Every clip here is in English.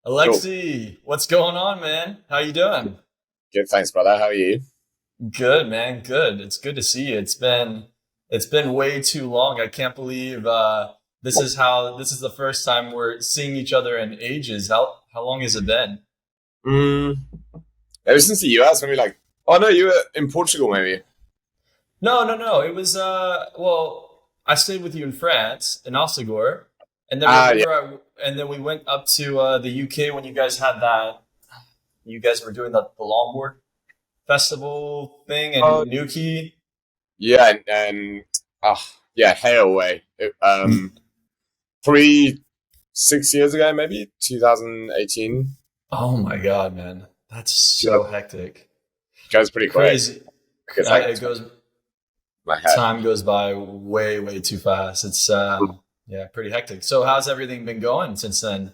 Cool. Alexei, what's going on, man? How you doing? Good. Thanks, brother. How are you? Good, man. Good. It's good to see you. It's been way too long. I can't believe this is the first time we're seeing each other in ages. How long has it been? Mm, ever since the US, maybe oh no, you were in Portugal, maybe. No, no, no. It was I stayed with you in France in Ostigor, and then Ah, yeah. we went up to the UK when you guys had that. You guys were doing the longboard festival thing Oh, in Newquay. yeah, and yeah, hail away. Three, 6 years ago, maybe 2018. Oh my God, man. That's Yeah, so hectic. goes pretty quick. Crazy. It's like It goes, my head. time goes by way, way too fast. It's, yeah, pretty hectic. So how's everything been going since then?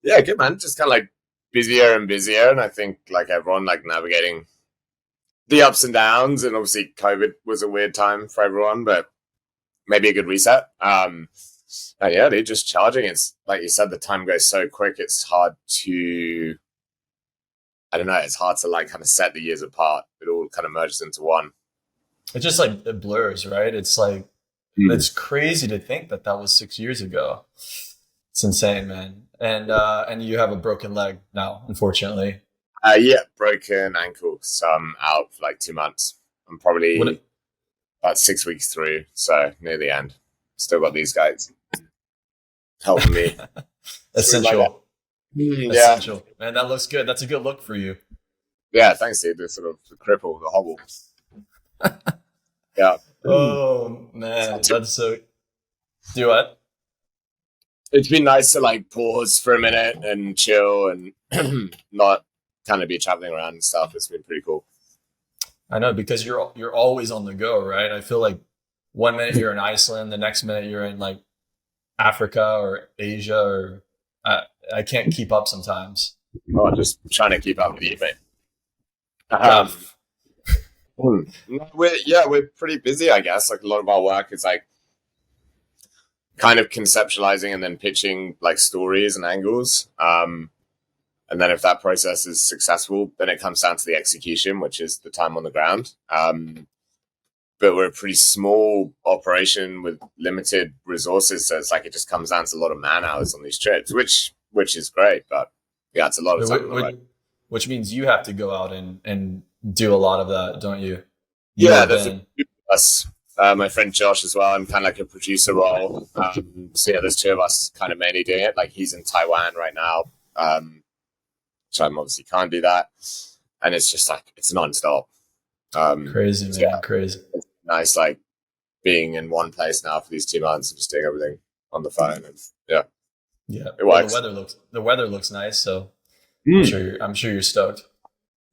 Yeah, good man. Just kind of like busier and busier, and I think like everyone like navigating the ups and downs, and obviously COVID was a weird time for everyone, but maybe a good reset. And yeah, they're just charging. It's like you said, the time goes so quick. It's hard to, I don't know, it's hard to like kind of set the years apart. It all kind of merges into one. It just like, it blurs, right? It's like, Mm. it's crazy to think that that was 6 years ago. It's insane, man. And you have a broken leg now, unfortunately. Yeah, broken ankle. So I'm out for like 2 months. I'm probably What, about 6 weeks through, so near the end. Still got these guys helping me through like that. essential, Yeah, essential. Man, that looks good. That's a good look for you. yeah. Thanks, dude. The sort of the cripple, the hobble. Yeah. Oh It's not man, too that's so. Do what? It's been nice to like pause for a minute and chill and not kind of be traveling around and stuff. It's been pretty cool. I know because you're always on the go, right? I feel like one minute you're in Iceland, the next minute you're in like Africa or Asia, or I, I can't keep up sometimes. Oh, just trying to keep up with you, mate. Yeah, Um, no, we're pretty busy, I guess. Like a lot of our work is like kind of conceptualizing and then pitching like stories and angles. And then if that process is successful, then it comes down to the execution, which is the time on the ground. But we're a pretty small operation with limited resources, so it's like it just comes down to a lot of man hours on these trips, which is great, but yeah, it's a lot of time on the road. which means you have to go out and do a lot of that, don't you? You Yeah, or there's a Ben? few of us. My friend Josh as well. I'm kind of like a producer role. So yeah, there's two of us kind of mainly doing it. Like he's in Taiwan right now, so I'm obviously can't do that, and it's just like it's nonstop. Crazy, So yeah, man, crazy. it's nice like being in one place now for these 2 months and just doing everything on the phone, and yeah, Yeah. it Well, works. the weather looks nice, so Mm. I'm sure you're stoked.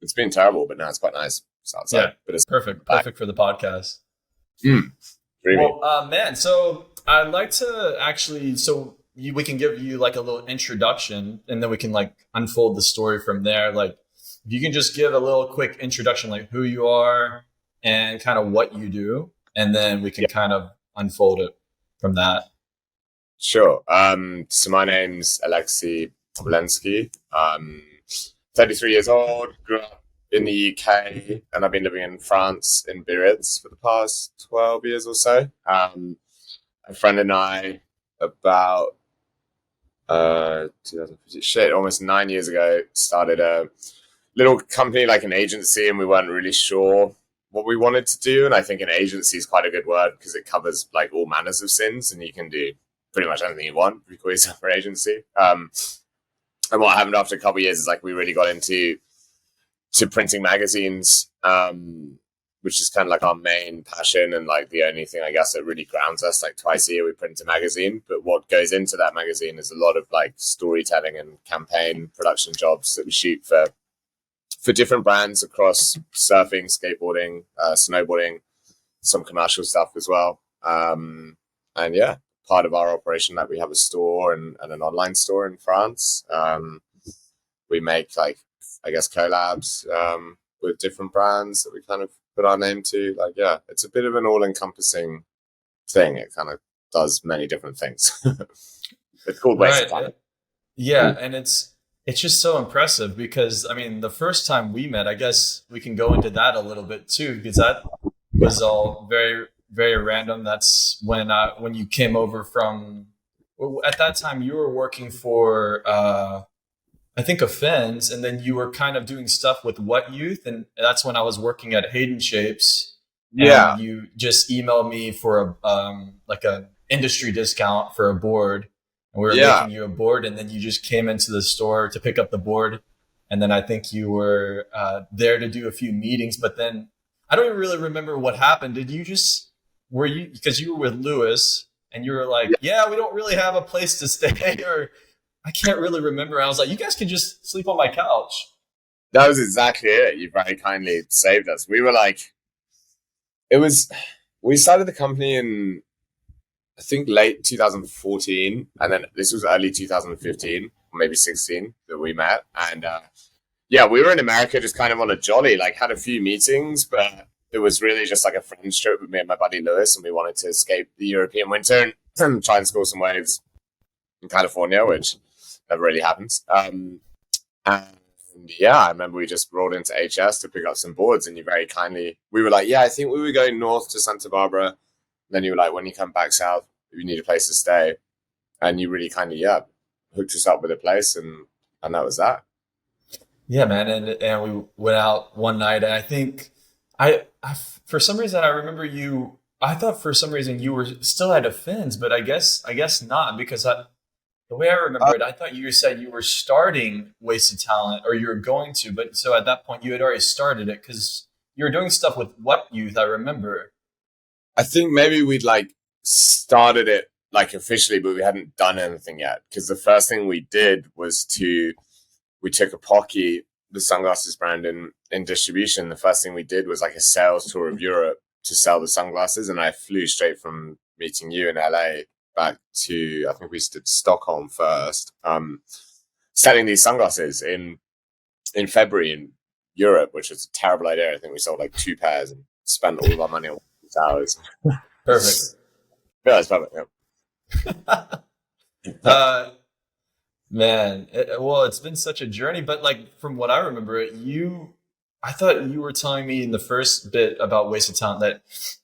It's been terrible, but now it's quite nice. It's outside, Yeah, but it's perfect, back. perfect for the podcast. Mm. Dreamy. Well, man, so I'd like to actually, we can give you like a little introduction, and then we can like unfold the story from there. Like, if you can just give a little quick introduction, like who you are and kind of what you do, and then we can Yeah, kind of unfold it from that. sure. So my name's Alexei Obolensky. 33 years old, grew up in the UK, and I've been living in France in Biarritz for the past 12 years or so. A friend and I, about 2015, shit, almost 9 years ago, started a little company, like an agency, and we weren't really sure what we wanted to do. And I think an agency is quite a good word because it covers like all manners of sins, and you can do pretty much anything you want if you call yourself an agency. And what happened after a couple of years is like we really got into printing magazines, which is kind of like our main passion and like the only thing I guess that really grounds us. Like twice a year we print a magazine, but what goes into that magazine is a lot of like storytelling and campaign production jobs that we shoot for different brands across surfing, skateboarding, snowboarding, some commercial stuff as well. And yeah, part of our operation, like we have a store and an online store in France. We make like, I guess, collabs with different brands that we kind of put our name to. Like, yeah, it's a bit of an all-encompassing thing. It kind of does many different things. It's called Waste of Right. Time. Yeah, Mm. and it's just so impressive because I mean, the first time we met, I guess we can go into that a little bit too, because that was all very, very random. That's when you came over from. Well, at that time, you were working for I think a Fins, and then you were kind of doing stuff with What Youth, and that's when I was working at Hayden Shapes, Yeah, and you just emailed me for a like a industry discount for a board, and we were yeah. making you a board, and then you just came into the store to pick up the board, and then I think you were there to do a few meetings, but then I don't even really remember what happened. Did you just were you because you were with Lewis and you were like, yeah, we don't really have a place to stay, or I can't really remember. I was like, you guys can just sleep on my couch. That was exactly it. You very kindly saved us. We were like, it was, we started the company in, I think, late 2014. And then this was early 2015, or maybe 16 that we met. And yeah, we were in America just kind of on a jolly, like had a few meetings, but it was really just like a friend's trip with me and my buddy Lewis. And we wanted to escape the European winter and try and score some waves in California, which never really happens. And yeah, I remember we just rolled into HS to pick up some boards, and you very kindly, we were like, yeah, I think we were going north to Santa Barbara. Then you were like, when you come back south, you need a place to stay. And you really kindly, yeah, hooked us up with a place, and that was that. Yeah, man, and we went out one night, and I think I for some reason I remember you. I thought for some reason you were still at a Fins, but I guess not because the way I remember it, I thought you said you were starting Wasted Talent or you were going to, but so at that point you had already started it because you were doing stuff with What Youth. I remember. I think maybe we'd like started it like officially, but we hadn't done anything yet. Because the first thing we did was we took a Pocky, the sunglasses brand, in distribution. The first thing we did was like a sales tour of Europe to sell the sunglasses. And I flew straight from meeting you in LA back to, I think we did Stockholm first, selling these sunglasses in February in Europe, which was a terrible idea. I think we sold like 2 pairs and spent all of our money on hours. Perfect. Yeah, it's perfect. Yeah. Uh, Man, well, it's been such a journey, but like from what I remember, I thought you were telling me in the first bit about Wasted Talent that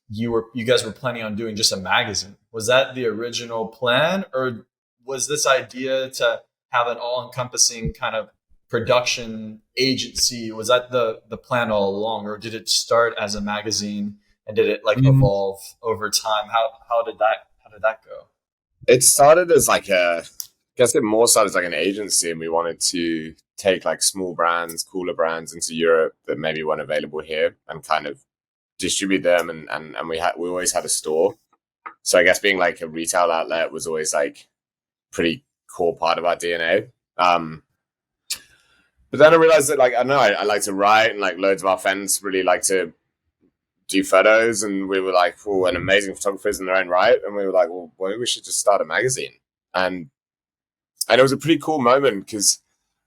you guys were planning on doing just a magazine. Was that the original plan, or was this idea to have an all-encompassing kind of production agency? Was that the plan all along, or did it start as a magazine and did it like evolve over time? How did that go? It started as like I guess it more started as like an agency, and we wanted to take like small brands, cooler brands into Europe that maybe weren't available here and kind of distribute them. And we always had a store. So I guess being like a retail outlet was always like pretty core part of our DNA. But then I realized that like, I don't know, I like to write, and like loads of our friends really like to do photos, and we were like, oh, and amazing photographers in their own right. And we were like, well, maybe we should just start a magazine. And it was a pretty cool moment because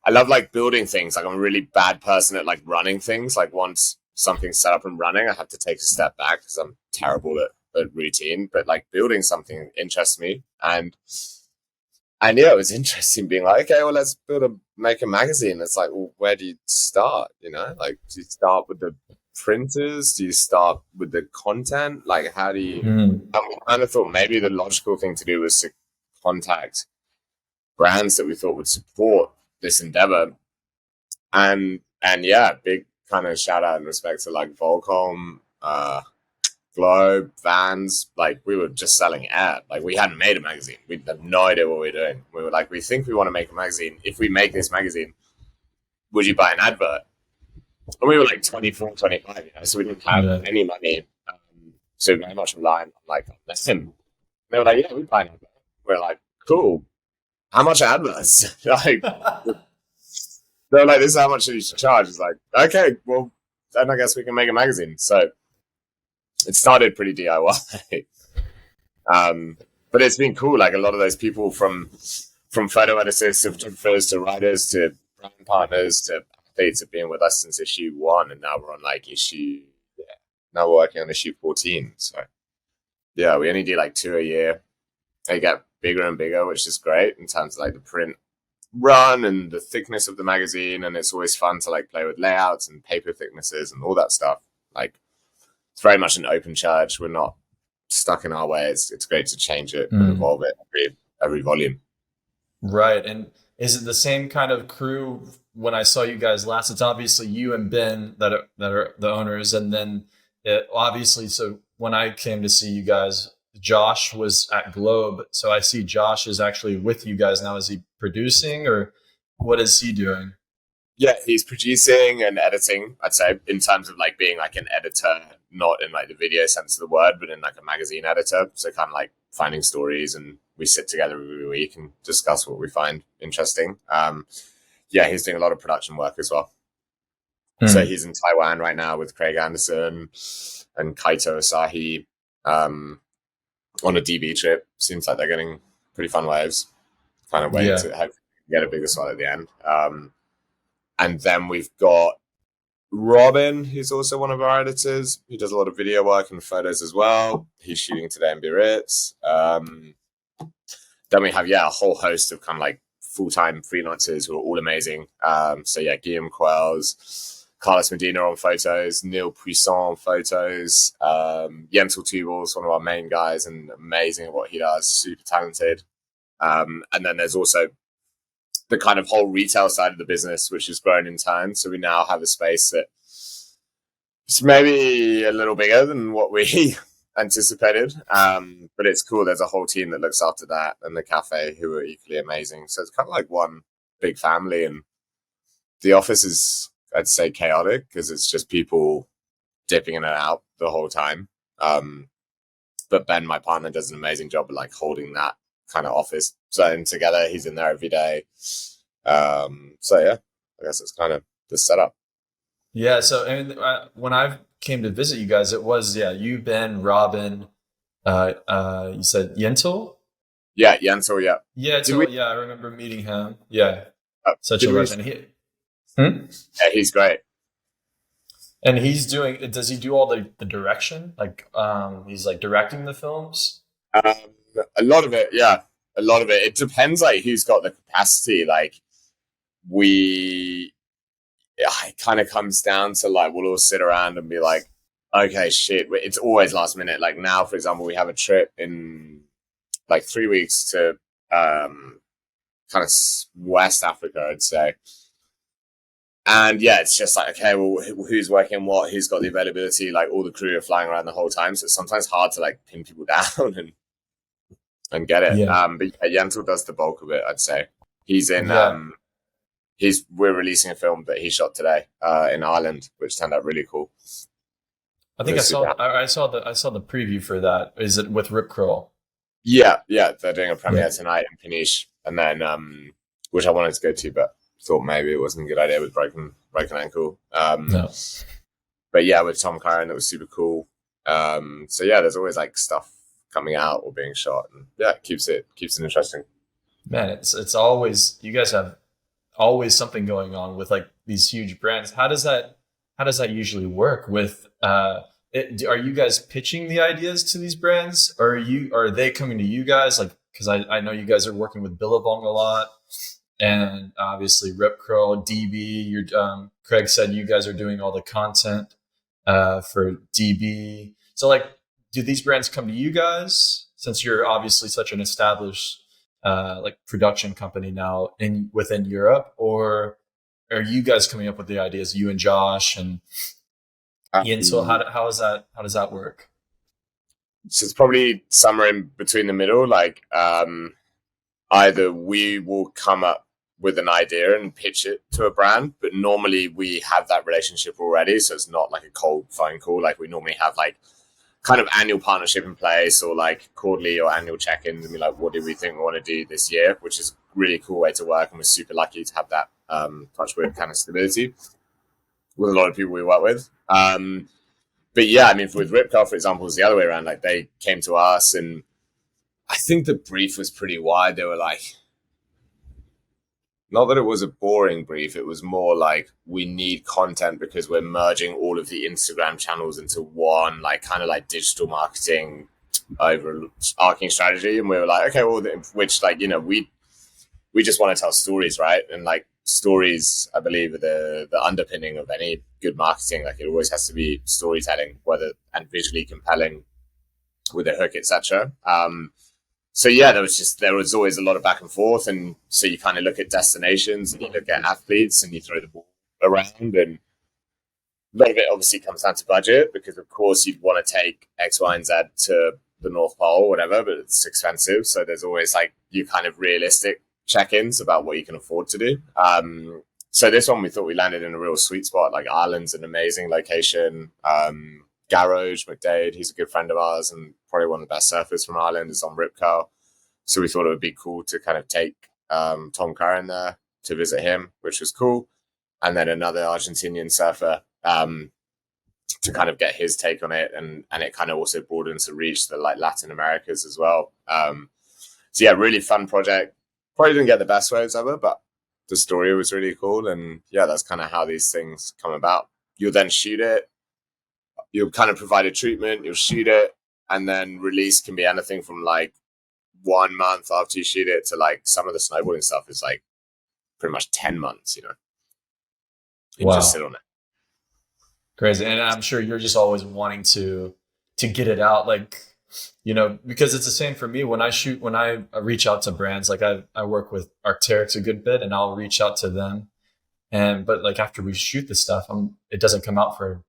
I love like building things. Like I'm a really bad person at like running things. Like once something's set up and running, I have to take a step back because I'm terrible at routine. But like building something interests me. And yeah, it was interesting being like, okay, well, let's make a magazine. It's like, well, where do you start? You know, like, do you start with the printers? Do you start with the content? Like, how do you? I kind of thought maybe the logical thing to do was to contact brands that we thought would support this endeavor. And yeah, big kind of shout out and respect to like Volcom, Globe, Vans. Like we were just selling air. Like we hadn't made a magazine. We had no idea what we were doing. We were like, we think we want to make a magazine. If we make this magazine, would you buy an advert? And we were like 24, 25, you know, so we didn't have any money. So very much reliant on like them. They were like, yeah, we'd buy an advert. We're like, cool. How much are adverts? Like, they're like, this is how much you should charge. It's like, okay, well, then I guess we can make a magazine. So it started pretty DIY. But it's been cool. Like a lot of those people from photo editors to photographers to writers to brand partners to athletes have been with us since issue 1. And now we're on like now we're working on issue 14. So yeah, we only do like 2 a year. They get bigger and bigger, which is great in terms of like the print run and the thickness of the magazine, and it's always fun to like play with layouts and paper thicknesses and all that stuff. Like it's very much an open church. We're not stuck in our ways. It's great to change it and evolve it every volume. Right. And is it the same kind of crew? When I saw you guys last, it's obviously you and Ben that are the owners, and then obviously. So when I came to see you guys, Josh was at Globe. So I see Josh is actually with you guys now. Is he producing, or what is he doing? Yeah, he's producing and editing, I'd say, in terms of like being like an editor, not in like the video sense of the word, but in like a magazine editor. So kind of like finding stories, and we sit together every week and discuss what we find interesting. Yeah, he's doing a lot of production work as well. So he's in Taiwan right now with Craig Anderson and Kaito Asahi on a DB trip. Seems like they're getting pretty fun waves. Kind of waiting to hopefully get a bigger spot at the end. And then we've got Robin, who's also one of our editors. He does a lot of video work and photos as well. He's shooting today in Biarritz. Then we have, a whole host of kind of like full-time freelancers who are all amazing. So Guillaume Quells, Carlos Medina on photos, Neil Puissant on photos, Jensel Tubel's one of our main guys and amazing at what he does, super talented. And then there's also the kind of whole retail side of the business, which has grown in turn. So we now have a space that is maybe a little bigger than what we anticipated. But it's cool. There's a whole team that looks after that, and the cafe who are equally amazing. So it's kind of like one big family, and the office is, I'd say, chaotic because it's just people dipping in and out the whole time. But Ben, my partner, does an amazing job of like holding that kind of office zone together. He's in there every day. I guess it's kind of the setup. Yeah. So I mean, when I came to visit you guys, it was you, Ben, Robin. You said Yentl? Yeah, Yentl. Yeah. Yeah, I remember meeting him. Yeah, such a legend. Yeah, he's great. And he's doing. Does he do all the direction? Like, he's like directing the films. A lot of it, yeah. A lot of it. It depends, like, who's got the capacity. Like, it kind of comes down to, like, we'll all sit around and be like, okay, shit. It's always last minute. Like, now, for example, we have a trip in, like, 3 weeks to kind of West Africa, I'd say. And, it's just like, okay, well, who's working what? Who's got the availability? Like, all the crew are flying around the whole time. So it's sometimes hard to, like, pin people down and get it. But Yentl does the bulk of it, I'd say. He's in we're releasing a film that he shot today in Ireland, which turned out really cool. I think I saw the preview for that. Is it with Rip Curl? Yeah, they're doing a premiere tonight in Peniche, and then which I wanted to go to, but thought maybe it wasn't a good idea with broken ankle. No. But with Tom Claren, that was super cool. There's always like stuff coming out or being shot, and it keeps it interesting. Man, it's always, you guys have always something going on with like these huge brands. How does that usually work with are you guys pitching the ideas to these brands, or are they coming to you guys? Like, because I know you guys are working with Billabong a lot, and obviously Rip Curl, DB. Craig said you guys are doing all the content for DB. So like, do these brands come to you guys, since you're obviously such an established like production company now within Europe, or are you guys coming up with the ideas, you and Josh and Ian? So how does that work? So it's probably somewhere in between the middle. Like either we will come up with an idea and pitch it to a brand, but normally we have that relationship already, so it's not like a cold phone call. Like we normally have like kind of annual partnership in place, or like quarterly or annual check-ins, and be like, what do we think we want to do this year, which is a really cool way to work, and we're super lucky to have that touch wood kind of stability with a lot of people we work with. But I mean, with Rip Curl, for example, it's the other way around. Like they came to us, and I think the brief was pretty wide. They were like, not that it was a boring brief, it was more like, we need content because we're merging all of the Instagram channels into one, like kind of like digital marketing overarching strategy. And we were like, okay, well, which like, we we just want to tell stories, right? And like stories, I believe, are the underpinning of any good marketing. Like it always has to be storytelling, whether and visually compelling with a hook, etc. So yeah, there was always a lot of back and forth, and so you kind of look at destinations and you look at athletes and you throw the ball around, and a lot of it obviously comes down to budget, because of course you'd want to take X, Y, and Z to the North Pole or whatever, but it's expensive. So there's always like you kind of realistic check-ins about what you can afford to do. So this one we thought we landed in a real sweet spot. Like Ireland's an amazing location. Garage McDade, he's a good friend of ours and probably one of the best surfers from Ireland, is on Rip Curl. So we thought it would be cool to kind of take Tom Curran there to visit him, which was cool. And then another Argentinian surfer to kind of get his take on it. And it kind of also broadens the reach to like Latin Americas as well. So yeah, really fun project. Probably didn't get the best waves ever, but the story was really cool. And yeah, that's kind of how these things come about. You'll then shoot it. You'll kind of provide a treatment, you'll shoot it, and then release can be anything from like 1 month after you shoot it to like some of the snowboarding stuff is like pretty much 10 months, you know. You just sit on it. Crazy. And I'm sure you're just always wanting to get it out, like, you know, because it's the same for me when I reach out to brands. Like I work with Arc'teryx a good bit, and I'll reach out to them, but like after we shoot the stuff, it doesn't come out for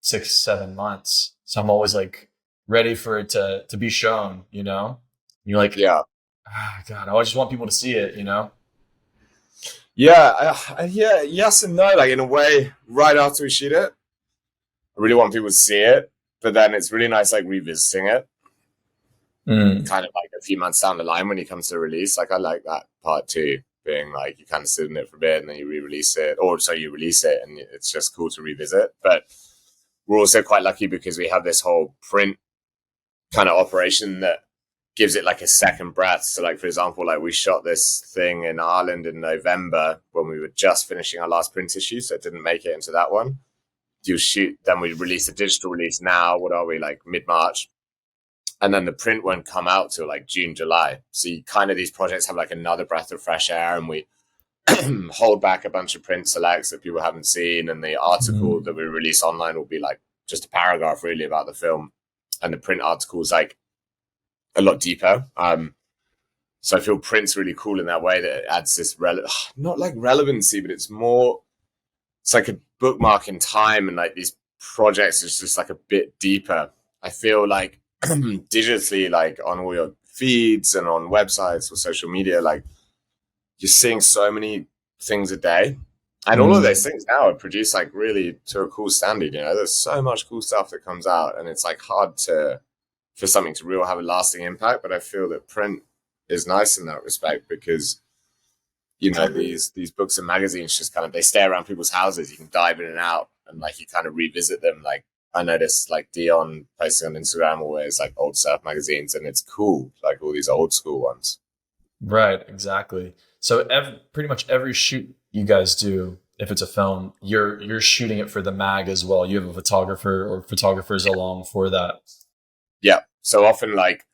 6-7 months. So I'm always like ready for it to be shown, you know? And you're like, God, I just want people to see it, you know? Yeah. Yes and no. Like in a way, right after we shoot it, I really want people to see it, but then it's really nice, like revisiting it kind of like a few months down the line when you come to the release. Like I like that part too, being like, you kind of sit in it for a bit and then you re-release it, or so you release it and it's just cool to revisit. But we're also quite lucky because we have this whole print kind of operation that gives it like a second breath. So like, for example, like we shot this thing in Ireland in November when we were just finishing our last print issue. So it didn't make it into that one. You shoot, then we release a digital release now. What are we, like mid-March? And then the print won't come out till like June, July. So you kind of, these projects have like another breath of fresh air, and we hold back a bunch of print selects that people haven't seen, and the article that we release online will be like just a paragraph really about the film, and the print article is like a lot deeper. So I feel print's really cool in that way, that it adds this not like relevancy, but it's like a bookmark in time, and like these projects is just like a bit deeper. I feel like digitally, like on all your feeds and on websites or social media, like you're seeing so many things a day, and all of those things now are produced like really to a cool standard. You know, there's so much cool stuff that comes out, and it's like hard for something to really have a lasting impact. But I feel that print is nice in that respect, because you know, these books and magazines just kind of, they stay around people's houses. You can dive in and out, and like you kind of revisit them. Like I noticed like Dion posting on Instagram always like old surf magazines, and it's cool, like all these old school ones. Right, exactly. So pretty much every shoot you guys do, if it's a film, you're shooting it for the mag as well. You have a photographer or photographers along for that. Yeah. So often like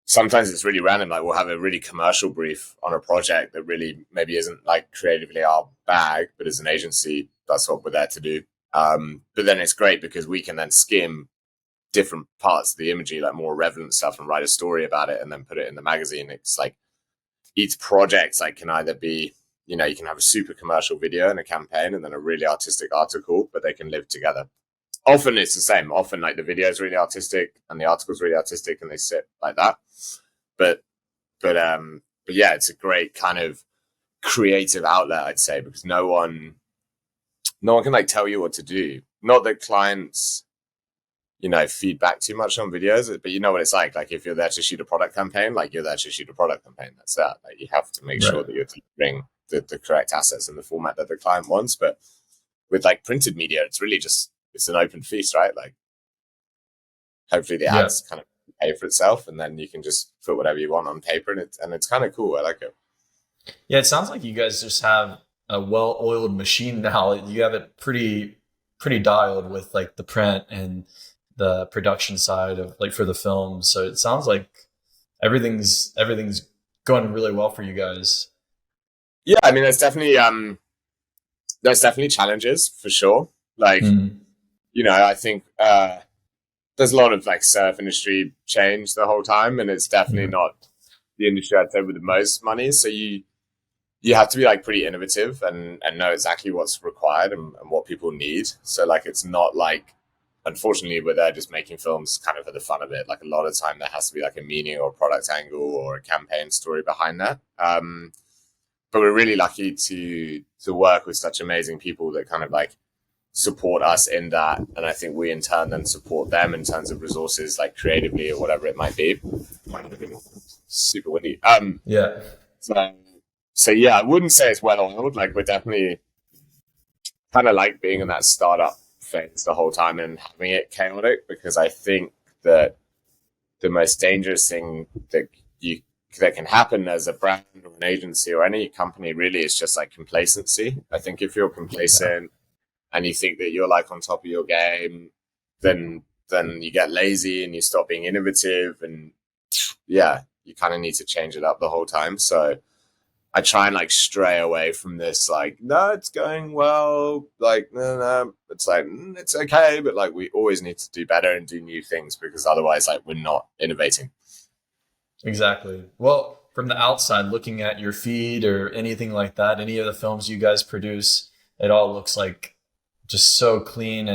sometimes it's really random. Like we'll have a really commercial brief on a project that really maybe isn't like creatively our bag, but as an agency, that's what we're there to do. But then it's great because we can then skim different parts of the imagery, like more relevant stuff, and write a story about it and then put it in the magazine. It's like each project like can either be, you know, you can have a super commercial video and a campaign and then a really artistic article, but they can live together. Often it's the same. Often like the video is really artistic and the article is really artistic, and they sit like that. But yeah, it's a great kind of creative outlet, I'd say, because no one can like tell you what to do. Not that clients, you know, feedback too much on videos, but you know what it's like. Like if you're there to shoot a product campaign, like you're there to shoot a product campaign. That's that. Like you have to make sure that you're delivering the correct assets in the format that the client wants. But with like printed media, it's really just, it's an open feast, right? Like hopefully the ads kind of pay for itself, and then you can just put whatever you want on paper, and it's kind of cool. I like it. Yeah, it sounds like you guys just have a well-oiled machine now. You have it pretty dialed with like the print and the production side of like for the film. So it sounds like everything's going really well for you guys. Yeah, I mean, there's definitely challenges for sure. Like, Mm. I think there's a lot of like surf industry change the whole time, and it's definitely Mm. not the industry I'd say with the most money. So you have to be like pretty innovative and know exactly what's required and what people need. So like it's not like, unfortunately, we're there just making films kind of for the fun of it. Like a lot of time there has to be like a meaning or a product angle or a campaign story behind that. But we're really lucky to work with such amazing people that kind of like support us in that, and I think we in turn then support them in terms of resources, like creatively or whatever it might be. Super windy. Yeah. So, so yeah, I wouldn't say it's well oiled. Like we're definitely kind of like being in that startup phase the whole time and having it chaotic, because I think that the most dangerous thing that can happen as a brand or an agency or any company really is just like complacency. I think if you're complacent and you think that you're like on top of your game, then you get lazy and you stop being innovative, and yeah, you kind of need to change it up the whole time. So I try and like stray away from this, like, no, it's going well. Like, no. It's like, it's okay. But like, we always need to do better and do new things, because otherwise, like, we're not innovating. Exactly. Well, from the outside, looking at your feed or anything like that, any of the films you guys produce, it all looks like just so clean.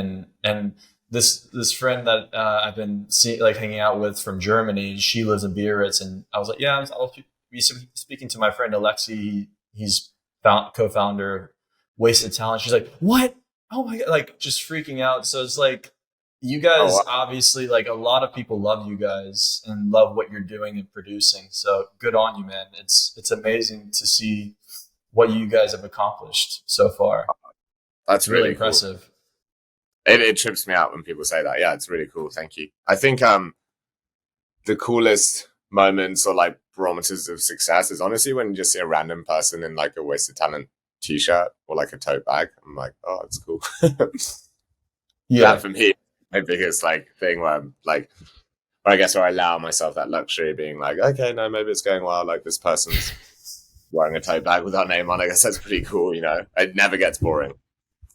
And this friend that I've been like hanging out with from Germany, she lives in Biarritz, and I was like, yeah, I'll be speaking to my friend Alexei. He's co-founder of Wasted Talent. She's like, what? Oh my god! Like just freaking out. So it's like you Oh, guys wow. obviously, like a lot of people love you guys and love what you're doing and producing. So good on you, man. It's amazing to see what you guys have accomplished so far. That's It's really really cool. impressive. It trips me out when people say that. Yeah, it's really cool. Thank you. I think the coolest moments or like barometers of success is honestly when you just see a random person in like a Wasted Talent t-shirt or like a tote bag. I'm like, oh, it's cool. That Yeah. for me, my biggest like thing where I'm like, or I guess where I allow myself that luxury of being like, okay, no, maybe it's going well. Like this person's wearing a tote bag with our name on. I guess that's pretty cool. It never gets boring.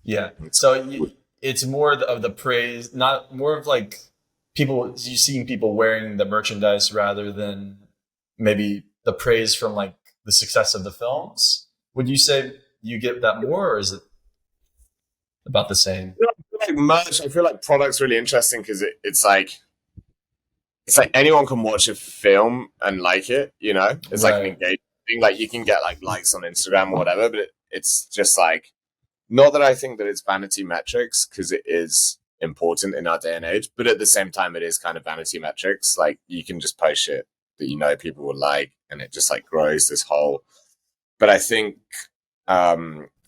Yeah. So it's more of the praise, not more of like people, you seeing people wearing the merchandise rather than maybe the praise from like the success of the films. Would you say you get that more, or is it about the same? Like merch, I feel like product's really interesting because it's like anyone can watch a film and like it. It's like an Right. engagement thing. Like you can get like likes on Instagram or whatever, but it's just like, not that I think that it's vanity metrics, because it is important in our day and age, but at the same time, it is kind of vanity metrics. Like you can just post shit that people will like, and it just like grows this whole. But I think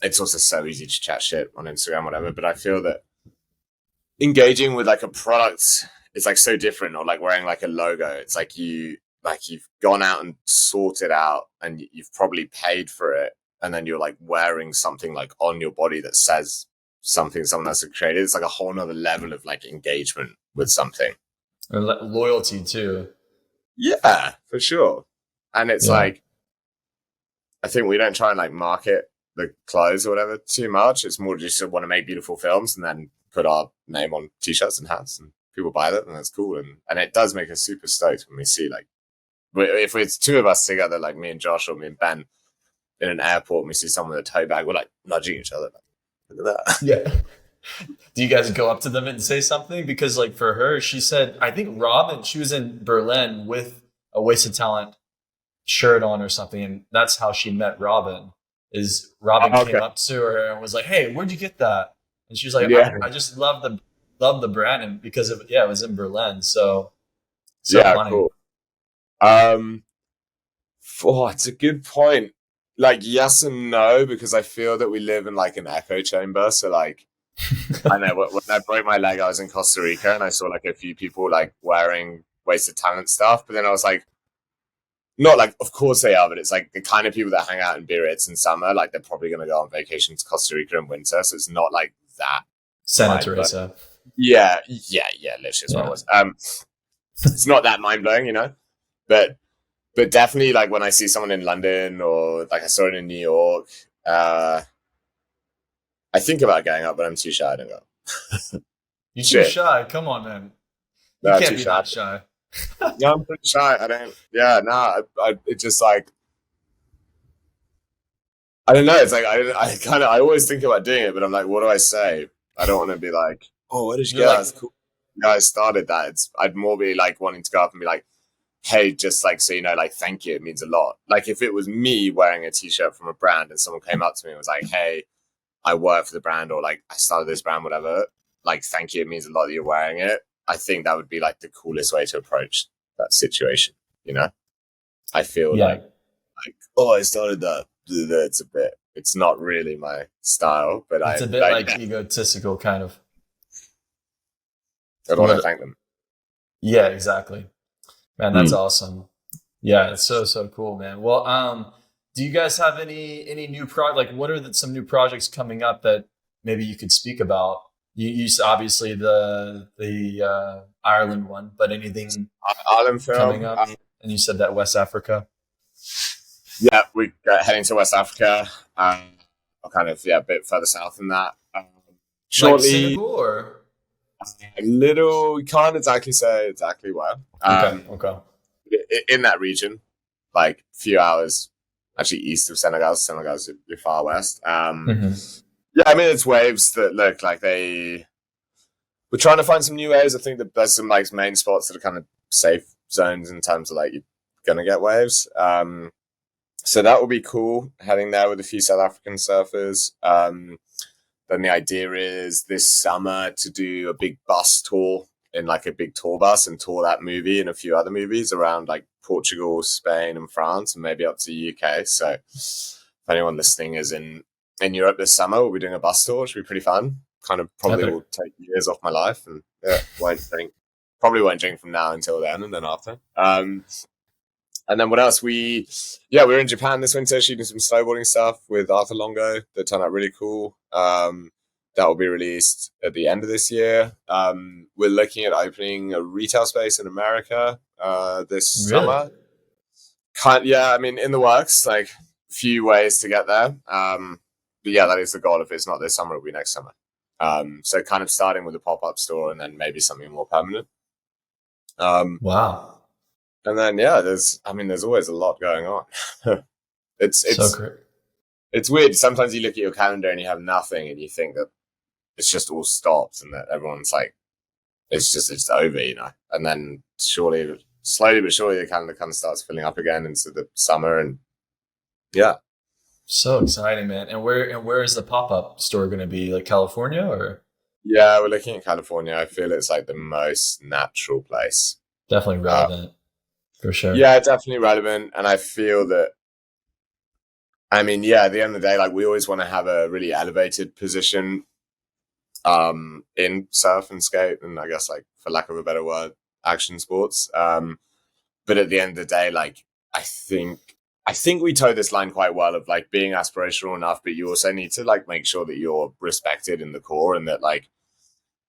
it's also so easy to chat shit on Instagram, whatever. But I feel that engaging with like a product is like so different, or like wearing like a logo. It's like you've gone out and sought it out, and you've probably paid for it, and then you're like wearing something like on your body that says something someone else has created. It's like a whole nother level of like engagement with something. Or loyalty too. Yeah, for sure. And it's Yeah. like, I think we don't try and like market the clothes or whatever too much. It's more just want to make beautiful films and then put our name on t-shirts and hats, and people buy that, and that's cool. And it does make us super stoked when we see like, if it's two of us together, like me and Josh or me and Ben in an airport, and we see someone with a tote bag, we're like nudging each other. Like, look at that. Yeah. Do you guys go up to them and say something? Because like for her, she said, I think Robin, she was in Berlin with a Wasted Talent shirt on or something, and that's how she met Robin. Is Robin Okay. came up to her and was like, "Hey, where'd you get that?" And she was like, Yeah. "I just love the brand, and because of it was in Berlin, so Yeah. funny." Cool. It's a good point. Like yes and no, because I feel that we live in like an echo chamber. So like, I know when I broke my leg, I was in Costa Rica and I saw like a few people like wearing Wasted Talent stuff. But then I was like, not like, of course they are, but it's like the kind of people that hang out in Biarritz in summer, like they're probably going to go on vacation to Costa Rica in winter. So it's not like that Santa mind blowing. Teresa. Yeah, literally is what it Yeah. was. It's not that mind blowing, but but definitely like when I see someone in London or like I saw it in New York, I think about going up, but I'm too shy to go. You're too Shit. shy. Come on, man. You No, can't too be shy. that shy. Yeah, I'm pretty shy. I don't. Yeah, no. It's just like I don't know. It's like I always think about doing it, but I'm like, what do I say? I don't want to be like, oh, where did you You're get that? like, That's cool. You guys started that. I'd more be like wanting to go up and be like, hey, just like so you know, like thank you. It means a lot. Like if it was me wearing a t-shirt from a brand and someone came up to me and was like, hey, I work for the brand or like I started this brand, whatever. Like thank you. It means a lot that you're wearing it. I think that would be like the coolest way to approach that situation. You know, I feel yeah, like oh, I started that. It's a bit. It's not really my style, but it's I a bit like. like egotistical kind of. I don't want to thank them. Yeah, exactly. Man, that's awesome. Yeah, it's so cool, man. Well, do you guys have any new like what are some new projects coming up that maybe you could speak about? You obviously the Ireland one, but anything Ireland coming film. up? And you said that West Africa. Yeah, we're heading to West Africa. Or kind of a bit further south than that. Like Shortly, Senegal or a little. We can't exactly say exactly where. okay. In that region, like a few hours actually east of Senegal. Senegal's far west. Yeah, I mean it's waves that look like they. We're trying to find some new waves. I think that there's some like main spots that are kind of safe zones in terms of like you're gonna get waves. So that will be cool. Heading there with a few South African surfers. Then the idea is this summer to do a big bus tour in like a big tour bus and tour that movie and a few other movies around like Portugal, Spain, and France, and maybe up to the UK. So if anyone listening is in Europe this summer, we'll be doing a bus tour, which will be pretty fun. Kind of probably will take years off my life, and probably won't drink from now until then, and then after. And then what else? We were in Japan this winter shooting some snowboarding stuff with Arthur Longo that turned out really cool. That will be released at the end of this year. We're looking at opening a retail space in America this summer. I mean, in the works, like a few ways to get there. But yeah, that is the goal. If it's not this summer, it'll be next summer. So kind of starting with a pop-up store and then maybe something more permanent. Wow. And then there's always a lot going on. It's so great. It's weird. Sometimes you look at your calendar and you have nothing, and you think that it's just all stopped, and that everyone's like, it's over, you know. And then slowly but surely, the calendar kind of starts filling up again into the summer, and so exciting, man. And where is the pop-up store going to be? Like California or? Yeah, we're looking at California. I feel it's like the most natural place. Definitely relevant. For sure. Yeah, definitely relevant. And I feel that, I mean, at the end of the day, like we always want to have a really elevated position in surf and skate, and I guess like for lack of a better word, action sports. But at the end of the day, like I think we toe this line quite well of like being aspirational enough, but you also need to like make sure that you're respected in the core, and that like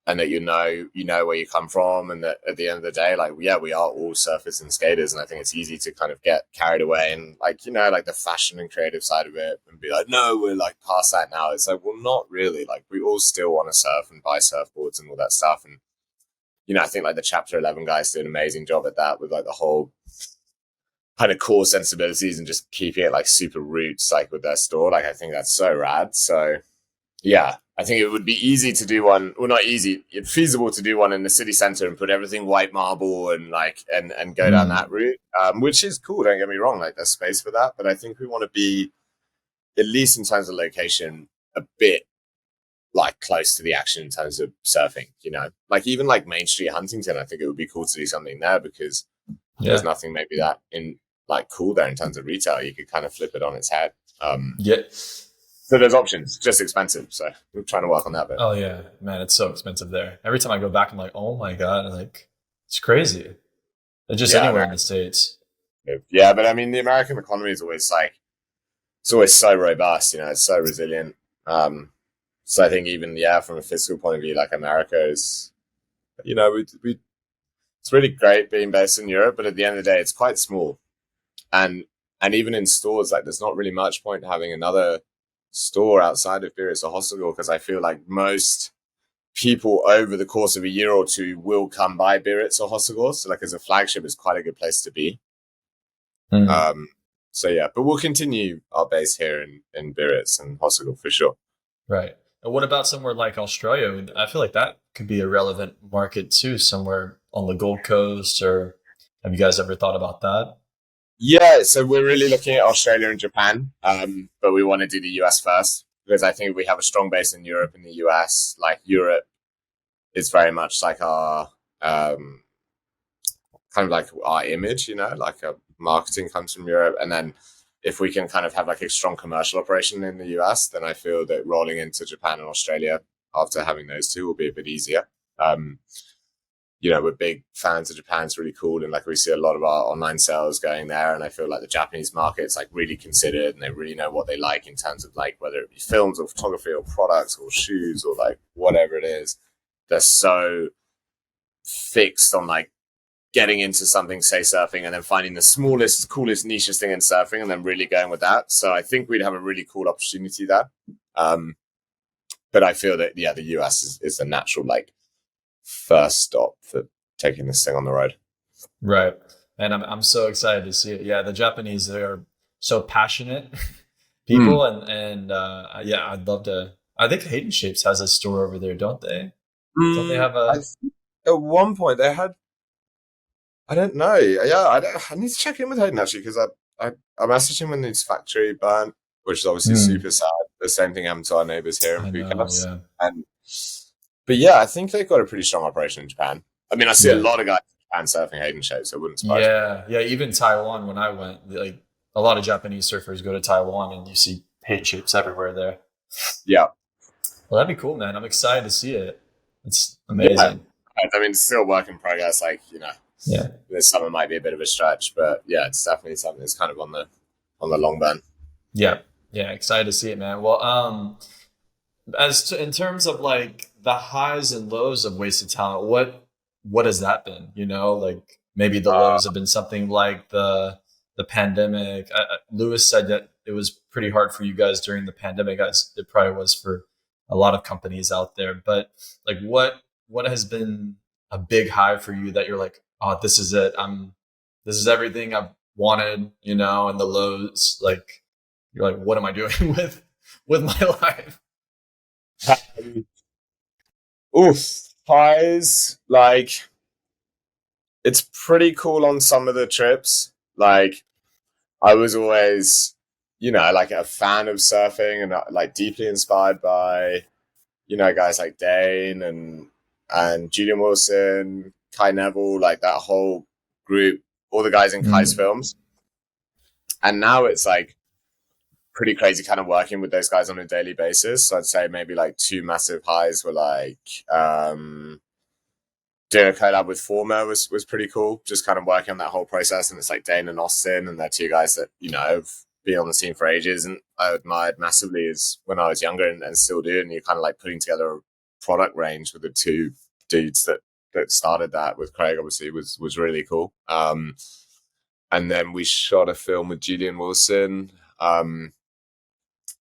and that you know where you come from, and that at the end of the day, like we are all surfers and skaters, and I think it's easy to kind of get carried away and like like the fashion and creative side of it, and be like, no, we're like past that now. It's like, well, not really. Like we all still want to surf and buy surfboards and all that stuff, and I think like the Chapter 11 guys do an amazing job at that with like the whole kind of core sensibilities and just keeping it like super roots, like with their store. Like I think that's so rad. So yeah, I think it would be easy to do one. Well, not easy. It's feasible to do one in the city center and put everything white marble and like and go down that route, which is cool. Don't get me wrong. Like there's space for that, but I think we want to be, at least in terms of location, a bit like close to the action in terms of surfing. Like even like Main Street Huntington. I think it would be cool to do something there because there's nothing maybe that in like cool there in terms of retail. You could kind of flip it on its head. So there's options, just expensive. So we're trying to work on that bit. Oh yeah, man, it's so expensive there. Every time I go back, I'm like, oh my God, like it's crazy. It's just anywhere in the States. Yeah, but I mean, the American economy is always like, it's always so robust, it's so resilient. So I think even, from a fiscal point of view, like America is, it's really great being based in Europe, but at the end of the day, it's quite small. and even in stores, like there's not really much point having another store outside of Biarritz or Hossegor, because I feel like most people over the course of a year or two will come by Biarritz or Hossegor. So like as a flagship, it's quite a good place to be. Mm. So yeah, but we'll continue our base here in Biarritz and Hossegor for sure. Right. And what about somewhere like Australia? I feel like that could be a relevant market too, somewhere on the Gold Coast, or have you guys ever thought about that? Yeah, so we're really looking at Australia and Japan, but we want to do the US first because I think we have a strong base in Europe and the US. Like Europe is very much like our kind of like our image, like marketing comes from Europe. And then if we can kind of have like a strong commercial operation in the US, then I feel that rolling into Japan and Australia after having those two will be a bit easier. We're big fans of Japan. It's really cool. And like we see a lot of our online sales going there. And I feel like the Japanese market's like really considered and they really know what they like in terms of like whether it be films or photography or products or shoes or like whatever it is. They're so fixed on like getting into something, say surfing, and then finding the smallest, coolest, nichest thing in surfing and then really going with that. So I think we'd have a really cool opportunity there. But I feel that, the US is the natural like first stop for taking this thing on the road. Right. And I'm so excited to see it. Yeah, the Japanese, they are so passionate people, and I'd love to. I think Hayden Shapes has a store over there, don't they? Don't they have a? At one point they had. I don't know. Yeah, I need to check in with Hayden actually because I messaged him when his factory burnt, which is obviously super sad. The same thing happened to our neighbors here in Bucharest. But yeah, I think they've got a pretty strong operation in Japan. I mean, I see a lot of guys in Japan surfing Hayden Shapes, so it wouldn't surprise me. Yeah. Even Taiwan, when I went, like a lot of Japanese surfers go to Taiwan, and you see Hayden Shapes everywhere there. Yeah. Well, that'd be cool, man. I'm excited to see it. It's amazing. Yeah. I mean, it's still a work in progress. Like, this summer might be a bit of a stretch, but yeah, it's definitely something that's kind of on the long burn. Yeah. Excited to see it, man. Well, in terms of like the highs and lows of Wasted Talent, what has that been? Like maybe the lows have been something like the pandemic. Lewis said that it was pretty hard for you guys during the pandemic, as it probably was for a lot of companies out there. But like, what has been a big high for you that you're like, oh, this is it. This is everything I've wanted, and the lows, like you're like, what am I doing with my life? Highs, like it's pretty cool on some of the trips. Like I was always, like a fan of surfing and like deeply inspired by, guys like Dane and Julian Wilson, Kai Neville, like that whole group, all the guys in Kai's films. And now it's like pretty crazy kind of working with those guys on a daily basis. So I'd say maybe like two massive highs were like doing a collab with Former was pretty cool. Just kind of working on that whole process. And it's like Dane and Austin, and they're two guys that, have been on the scene for ages and I admired massively as when I was younger and still do. And you're kind of like putting together a product range with the two dudes that started that with Craig, obviously was really cool. And then we shot a film with Julian Wilson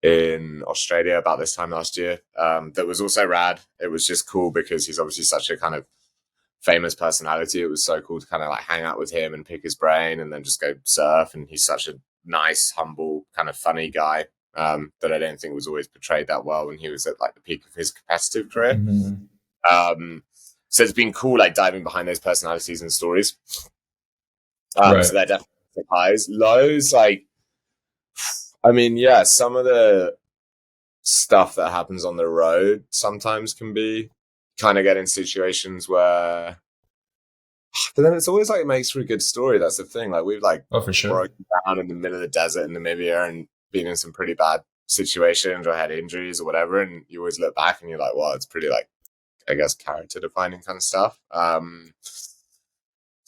in Australia about this time last year. That was also rad. It was just cool because he's obviously such a kind of famous personality. It was so cool to kind of like hang out with him and pick his brain and then just go surf. And he's such a nice, humble, kind of funny guy that I don't think was always portrayed that well when he was at like the peak of his competitive career. So it's been cool like diving behind those personalities and stories. So they're definitely highs. Lows, like, I mean, yeah, some of the stuff that happens on the road sometimes can be kind of get in situations where, but then it's always like it makes for a good story. That's the thing. Like we've like for sure broken down in the middle of the desert in Namibia and been in some pretty bad situations or had injuries or whatever. And you always look back and you're like, well, it's pretty like, I guess, character defining kind of stuff.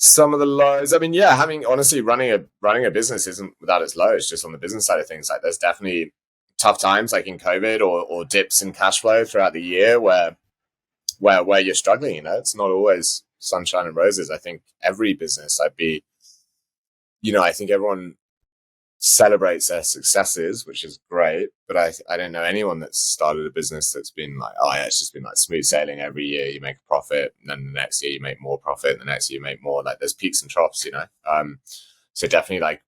Some of the lows, I mean, yeah, honestly, running a business isn't without its lows, just on the business side of things. Like there's definitely tough times like in COVID or dips in cash flow throughout the year where you're struggling, it's not always sunshine and roses. I think every business, I'd be I think everyone celebrates their successes, which is great. But I don't know anyone that's started a business that's been like, oh yeah, it's just been like smooth sailing. Every year you make a profit, and then the next year you make more profit, and the next year you make more. Like there's peaks and troughs, So definitely like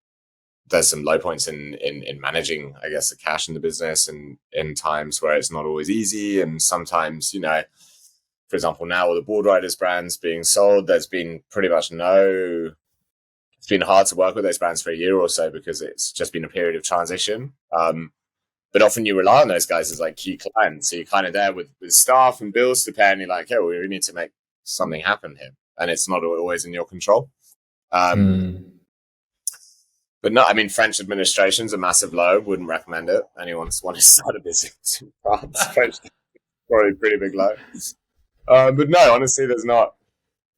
there's some low points in managing, I guess, the cash in the business, and in times where it's not always easy. And sometimes, for example, now all the board riders brands being sold, there's been pretty much it's been hard to work with those brands for a year or so because it's just been a period of transition. But often you rely on those guys as like key clients. So you're kind of there with staff and bills to pay, and you're like, hey, we need to make something happen here. And it's not always in your control. But no, I mean, French administration's a massive low. Wouldn't recommend it. Anyone's want to start a business in France, French probably a pretty big low. But no, honestly, there's not.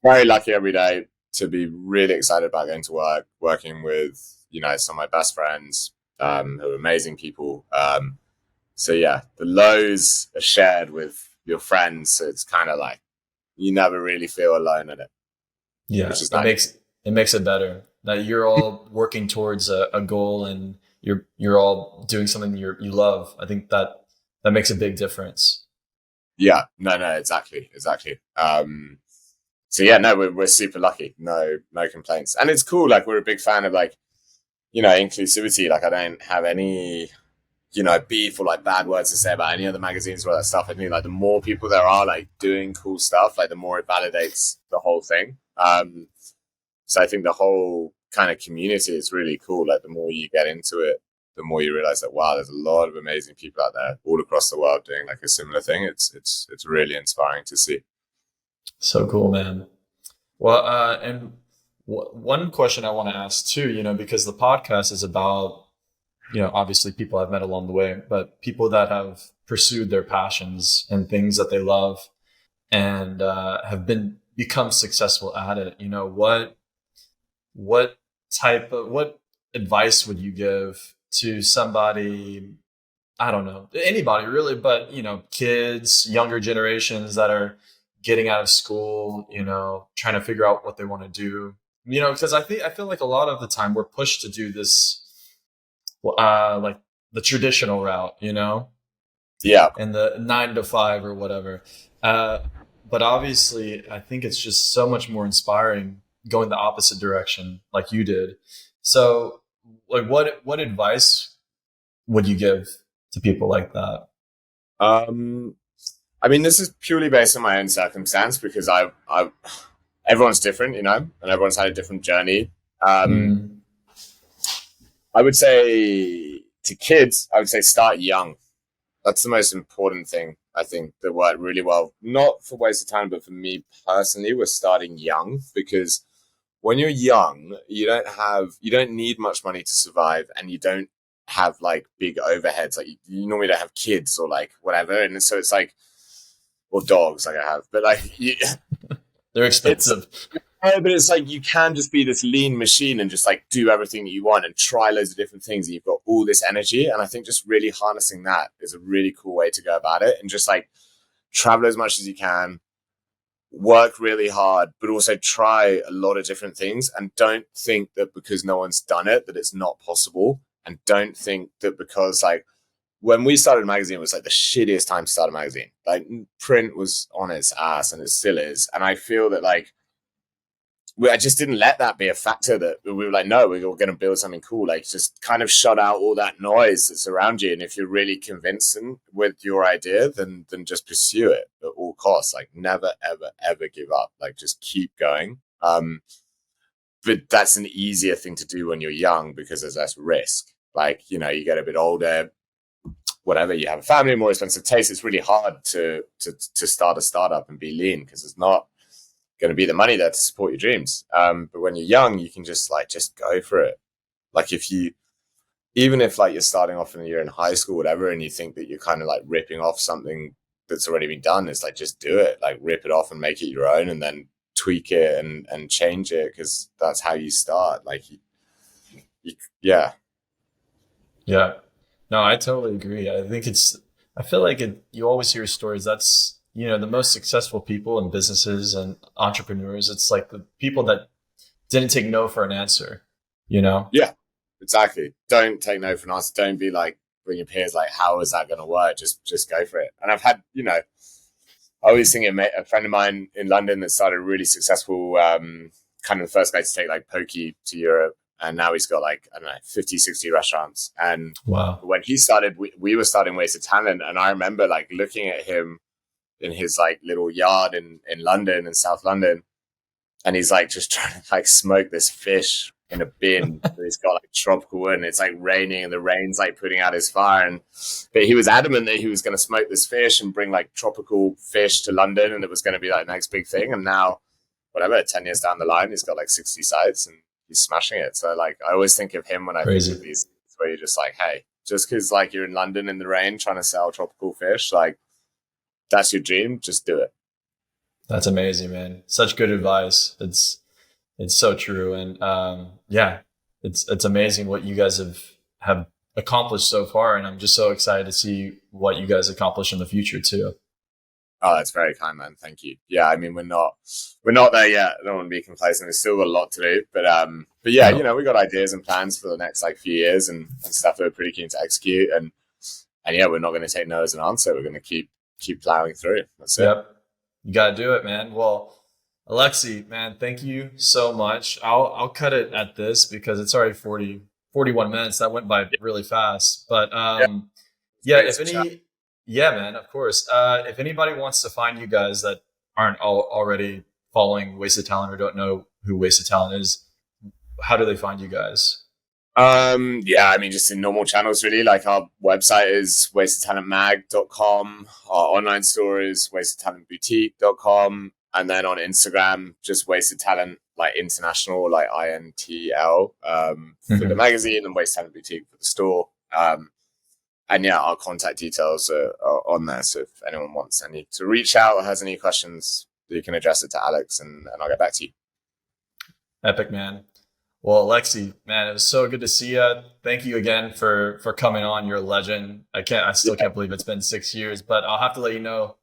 Very lucky every day to be really excited about going to work, working with, some of my best friends, who are amazing people. So yeah, the lows are shared with your friends. So it's kind of like, you never really feel alone in it. Yeah. Which is nice. It makes it better that you're all working towards a goal, and you're all doing something you love. I think that makes a big difference. Yeah, no, exactly. So yeah, no, we're super lucky. No complaints. And it's cool. Like we're a big fan of like, inclusivity. Like I don't have any, beef or like bad words to say about any other magazines or all that stuff. I think like the more people there are like doing cool stuff, like the more it validates the whole thing. So I think the whole kind of community is really cool. Like the more you get into it, the more you realize that, wow, there's a lot of amazing people out there all across the world doing like a similar thing. It's really inspiring to see. So cool, man. Well, and one question I want to ask too, because the podcast is about, obviously people I've met along the way, but people that have pursued their passions and things that they love and have become successful at it. What advice would you give to somebody? I don't know, anybody really, but kids, younger generations that are getting out of school, trying to figure out what they want to do, because I feel like a lot of the time we're pushed to do this, like the traditional route, Yeah. and the 9 to 5 or whatever. But obviously I think it's just so much more inspiring going the opposite direction like you did. So like what advice would you give to people like that? I mean, this is purely based on my own circumstance because everyone's different, and everyone's had a different journey. I would say to kids, I would say start young. That's the most important thing. I think that worked really well, not for waste of time, but for me personally, was starting young, because when you're young, you don't need much money to survive, and you don't have like big overheads. Like you normally don't have kids or like whatever. And so it's like, or dogs like I have, but like they're expensive. But it's like you can just be this lean machine and just like do everything that you want and try loads of different things, and you've got all this energy. And I think just really harnessing that is a really cool way to go about it, and just like travel as much as you can, work really hard, but also try a lot of different things, and don't think that because no one's done it that it's not possible. And don't think that because like when we started a magazine, it was like the shittiest time to start a magazine. Like print was on its ass, and it still is. And I feel that like I just didn't let that be a factor, that we were like, no, we're going to build something cool. Like just kind of shut out all that noise that's around you. And if you're really convincing with your idea, then just pursue it at all costs. Like never, ever, ever give up. Like just keep going. But that's an easier thing to do when you're young because there's less risk. Like, you get a bit older, whatever, you have a family, more expensive taste. It's really hard to start a startup and be lean because there's not going to be the money there to support your dreams. But when you're young, you can just go for it. Like even if like you're starting off in a year in high school, whatever, and you think that you're kind of like ripping off something that's already been done, it's like, just do it, like rip it off and make it your own, and then tweak it and change it, because that's how you start. Like yeah. No, I totally agree. I feel like you always hear stories. That's, the most successful people in businesses and entrepreneurs. It's like the people that didn't take no for an answer. Yeah, exactly. Don't take no for an answer. Don't be like, bring your peers like, how is that going to work? Just go for it. And I've had, I always think a friend of mine in London that started a really successful, kind of the first guy to take like pokey to Europe. And now he's got like, I don't know, 50, 60 restaurants. And Wow. when he started, we were starting Wasted Talent. And I remember like looking at him in his like little yard in London, in South London. And he's like just trying to like smoke this fish in a bin. He's got like tropical wood and it's like raining and the rain's like putting out his fire. But he was adamant that he was going to smoke this fish and bring like tropical fish to London and it was going to be like the next big thing. And now, whatever, 10 years down the line, he's got like 60 sites and he's smashing it. So like, I always think of him when I think of these, where you're just like, hey, just because like you're in London in the rain trying to sell tropical fish, like that's your dream, just do it. That's amazing, man. Such good advice. It's so true. And yeah, it's amazing what you guys have accomplished so far. And I'm just so excited to see what you guys accomplish in the future too. Oh, that's very kind, man. Thank you. Yeah, I mean, we're not there yet. I don't want to be complacent. We've still got a lot to do, but yeah, we got ideas and plans for the next like few years and stuff that we're pretty keen to execute. And yeah, we're not going to take no as an answer. We're going to keep plowing through. That's it. Yep. You got to do it, man. Well, Alexei, man, thank you so much. I'll cut it at this because it's already 41 minutes. That went by really fast. But yeah, man, of course. If anybody wants to find you guys that aren't already following Wasted Talent or don't know who Wasted Talent is, how do they find you guys? Yeah, I mean, just in normal channels, really. Like our website is wastedtalentmag.com. Our online store is wastedtalentboutique.com. And then on Instagram, just Wasted Talent, like international, like INTL, for the magazine and Wasted Talent Boutique for the store. And yeah, our contact details are on there. So if anyone wants to reach out or has any questions, you can address it to Alex and I'll get back to you. Epic, man. Well, Alexei, man, it was so good to see you. Thank you again for coming on. You're a legend. I still can't believe it's been 6 years, but I'll have to let you know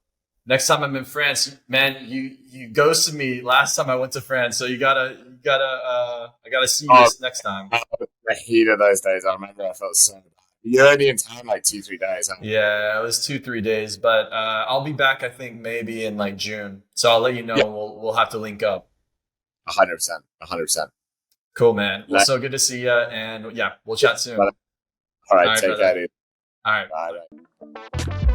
next time I'm in France, man, you ghosted me last time I went to France. So I gotta see you next time. The heat of those days. I remember I felt so bad. You're only in town like 2-3 days. Huh? Yeah, it was 2-3 days, but I'll be back. I think maybe in like June. So I'll let you know. Yeah. We'll have to link up. 100%. Cool, man. Well, so good to see you, and yeah, we'll chat soon. All right, take care, dude. All right. Bye.